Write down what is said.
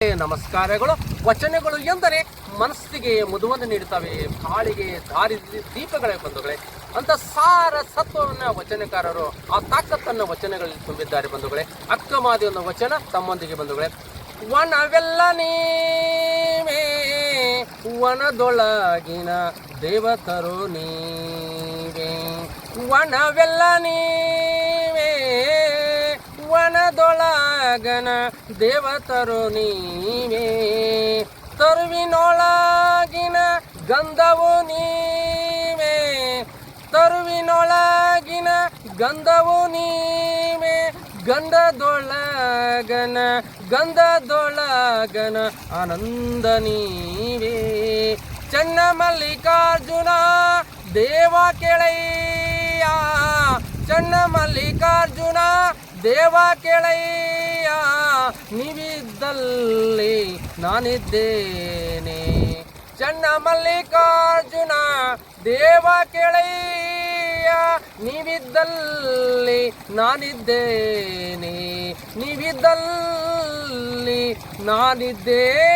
ನಮಸ್ಕಾರಗಳು. ವಚನಗಳು ಎಂದರೆ ಮನಸ್ಸಿಗೆ ಮುದುವನ್ನು ನೀಡುತ್ತವೆ, ಬಾಳಿಗೆ ದಾರಿ ದೀಪಗಳೇ ಬಂಧುಗಳೇ. ಅಂತ ಸಾರ ಸತ್ವವನ್ನು ವಚನಕಾರರು ಆ ತಾಕತ್ತನ್ನು ವಚನಗಳಲ್ಲಿ ತುಂಬಿದ್ದಾರೆ ಬಂಧುಗಳೇ. ಅಕ್ಕಮಾದಿ ಒಂದು ವಚನ ತಮ್ಮೊಂದಿಗೆ ಬಂಧುಗಳೇ. ವನವೆಲ್ಲ ನೀವೇ, ವನದೊಳಗಿನ ದೇವತರು ನೀವೇ. ವನವೆಲ್ಲ ನೀವೇ, ವನದೊಳಗನ ದೇವತರು ನೀವೇ. ತರುವಿನೊಳಗಿನ ಗಂಧವು ನೀವೇ, ತರುವಿನೊಳಗಿನ ಗಂಧವು ನೀವೇ. ಗಂಧದೊಳಗನ ಆನಂದ ನೀವೇ. ಚನ್ನ ಮಲ್ಲಿಕಾರ್ಜುನ ದೇವ ಕೆಳೆಯ, ಚನ್ನ ಮಲ್ಲಿಕಾರ್ಜುನ ದೇವ ಕೆಳೆಯ. ನೀವಿದ್ದಲ್ಲಿ ನಾನಿದ್ದೇನೆ. ಚನ್ನ ಮಲ್ಲಿಕಾರ್ಜುನ ದೇವ ಕೆಳೆಯ. ನೀವಿದ್ದಲ್ಲಿ ನಾನಿದ್ದೇನೆ, ನೀವಿದ್ದಲ್ಲಿ ನಾನಿದ್ದೇನೆ.